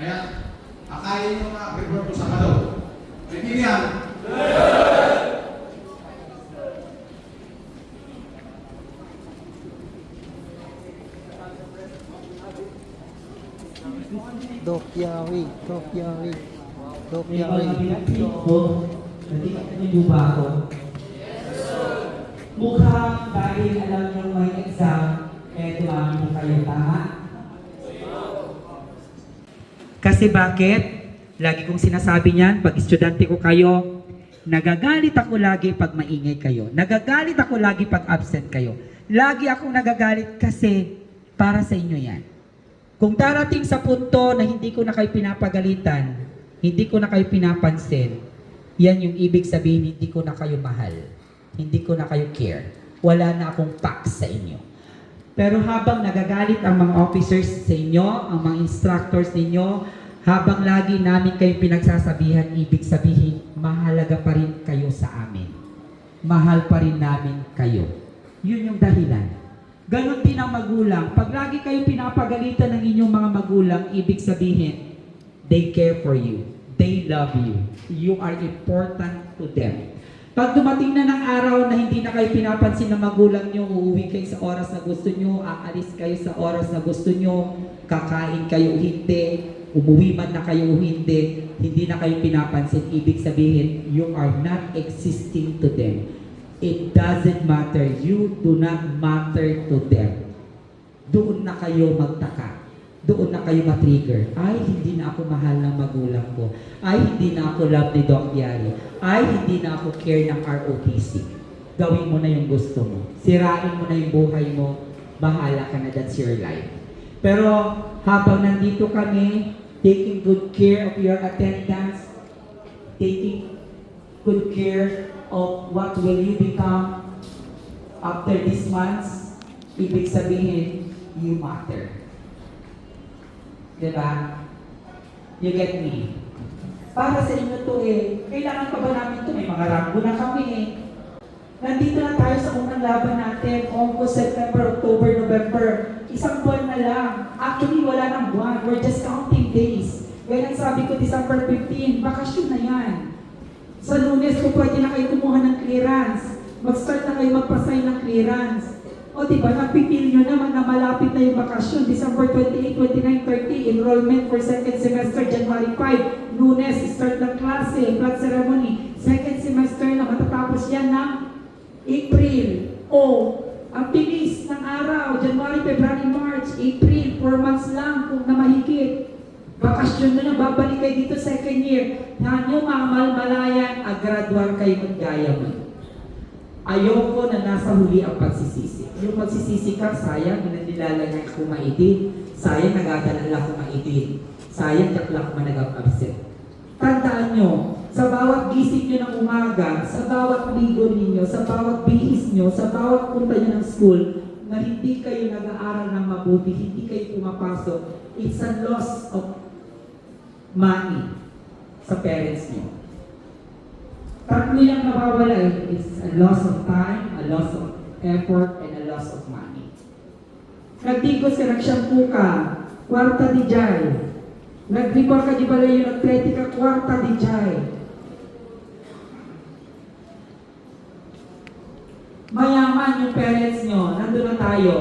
Kaya, akayin nyo mga report ko sa kalo. Naintindihan? Dokyawi, Dokyawi, May Dokyawi. pagkabilang ko, natinig ba ako? Mukhang dahil alam niyong may exam, eh dumami na kayo, tama? Kasi bakit? Lagi kong sinasabi niyan, pag estudyante ko kayo, nagagalit ako lagi pag maingay kayo. Nagagalit ako lagi pag absent kayo. Lagi akong nagagalit kasi para sa inyo yan. Kung darating sa punto na hindi ko na kayo pinapagalitan, hindi ko na kayo pinapansin, yan yung ibig sabihin, hindi ko na kayo mahal. Hindi ko na kayo care. Wala na akong pack sa inyo. Pero habang nagagalit ang mga officers sa inyo, ang mga instructors ninyo, habang lagi namin kayo pinagsasabihan, ibig sabihin, mahalaga pa rin kayo sa amin. Mahal pa rin namin kayo. Yun yung dahilan. Ganon din ang magulang. Pag lagi kayo pinapagalitan ng inyong mga magulang, ibig sabihin, they care for you. They love you. You are important to them. Pag dumating na ng araw na hindi na kayo pinapansin ng magulang nyo, uuwi kayo sa oras na gusto nyo, aalis kayo sa oras na gusto nyo, kakain kayo hindi, umuwi man na kayo hindi na kayo pinapansin, ibig sabihin, you are not existing to them. It doesn't matter. You do not matter to them. Doon na kayo magtaka. Doon na kayo matrigger. Ay, hindi na ako mahal ng magulang ko. Ay, hindi na ako love ni Doc Yari. Ay, hindi na ako care ng ROTC. Gawin mo na yung gusto mo. Sirain mo na yung buhay mo. Bahala ka na, that's your life. Pero habang nandito kami, taking good care of your attendance, taking good care of what will you become after this month, ibig sabihin, you matter. Diba? You get me? Para sa inyo to eh, kailangan pa ba namin to? May mga rambo na kami eh. Nandito na tayo sa unang laban natin, August, September, October, November. Isang buwan na lang. Actually, wala nang buwan. We're just counting days. Kaya sabi ko, December 15, bakasyon na yan. Sa Lunes ko pwede na kayo kumuha ng clearance. Mag-start na kayo magpasay ng clearance. O diba, napipil nyo naman na malapit na yung bakasyon. December 28, 29, 30, enrollment for second semester, January 5. Lunes, start ng klase, flag ceremony. Second semester na matatapos yan ng April. O, ang bilis ng araw, January, February, March, April, 4 months lang kung na mahigit. Bakasyon na na, babalik kayo dito second year. Hanyo mga malmalayan, agraduar kayo mag-gaya mo. Ayoko na nasa huli ang pagsisisi. Yung pagsisisi ka, sayang, nilalagay ko maitid. Sayang, nagadalala ko maitid. Sayang, kakla ko manag-absent. Tandaan nyo, sa bawat gising nyo ng umaga, sa bawat ligo ninyo, sa bawat bihis nyo, sa bawat punta nyo ng school, na hindi kayo nag-aaral ng mabuti, hindi kayo pumapasok, it's a loss of money sa parents nyo. Tatlo yung nawawala eh. It's a loss of time, a loss of effort, and a loss of money. Nagdigos ka, nagshampoo ka, kwarta di jay. Nag-report ka di pala yung atletica, kwarta di jay. Mayaman yung parents nyo, nandun na tayo.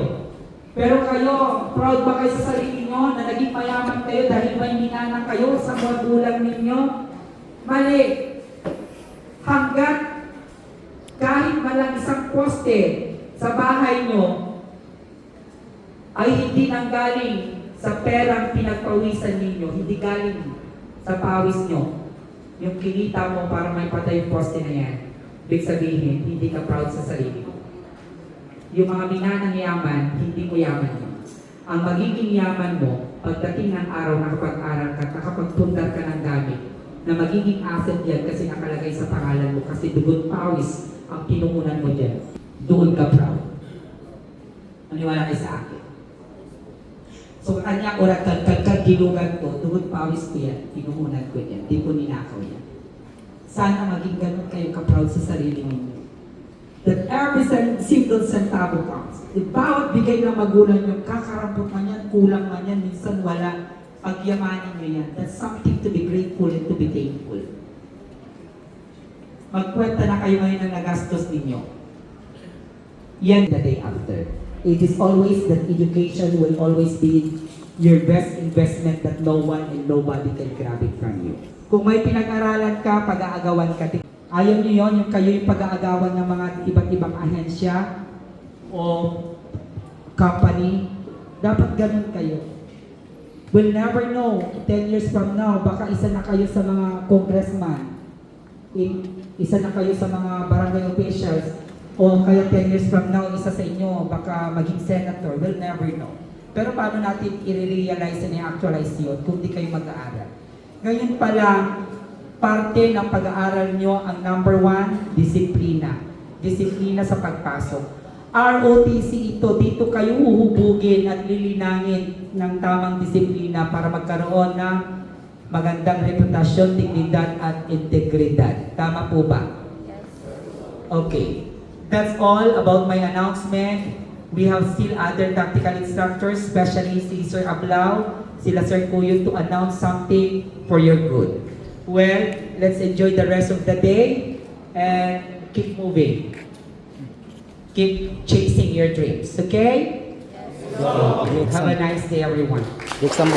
Pero kayo, proud ba kayo sa sarili nyo na naging mayaman kayo dahil may minana kayo sa magulang ninyo? Mali. Hanggat kahit malang isang poste sa bahay nyo ay hindi nanggaling sa perang pinagpawisan ninyo, hindi galing sa pawis nyo, yung kinita mo para may patay yung poste na yan, ibig sabihin, hindi ka proud sa sarili mo. Yung mga minanang yaman, hindi mo yaman yun. Ang magiging yaman mo, pagdating ng araw na kapag-aral ka, nakapagpundar ka ng gamit, na magiging asset yan kasi nakalagay sa pangalan mo kasi dugot pawis ang pinungunan mo dyan. Doon ka proud. Maniwala kayo sa akin. So kanya orat gilugan ko, dugot pawis ko yan, pinungunan ko yan, di ko ninakaw yan. Sana maging ganun kayo ka-proud sa sarili ninyo. That every single centavo counts. Bawat bigay ng magulang nyo, kakarampot man yan, kulang man yan, minsan wala. Pagyamanin nyo yan. That's something to be grateful and to be thankful. Magkwenta na kayo ngayon ng nagastos ninyo. Yan the day after. It is always that education will always be your best investment that no one and nobody can grab it from you. Kung may pinag-aralan ka, pag-aagawan ka. Ayaw nyo yun, yung kayo yung pag-aagawan ng mga iba't ibang ahensya o company. Dapat ganun kayo. We'll never know, 10 years from now, baka isa na kayo sa mga congressman, isa na kayo sa mga barangay officials, o kayo 10 years from now, isa sa inyo, baka maging senator. We'll never know. Pero paano natin i-realize and i-actualize yun kung di kayo mag-aaral? Ngayon pa lang, parte ng pag-aaral nyo ang number 1, disiplina. Disiplina sa pagpasok. ROTC ito, dito kayo uhubugin at lilinangin ng tamang disiplina para magkaroon ng magandang reputasyon, dignidad at integridad. Tama po ba? Okay. That's all about my announcement. We have still other tactical instructors, especially si Sir Ablao, sila Sir Kuyo, to announce something for your good. Well, let's enjoy the rest of the day and keep moving. Keep chasing your dreams, okay? Have a nice day, everyone. Next time.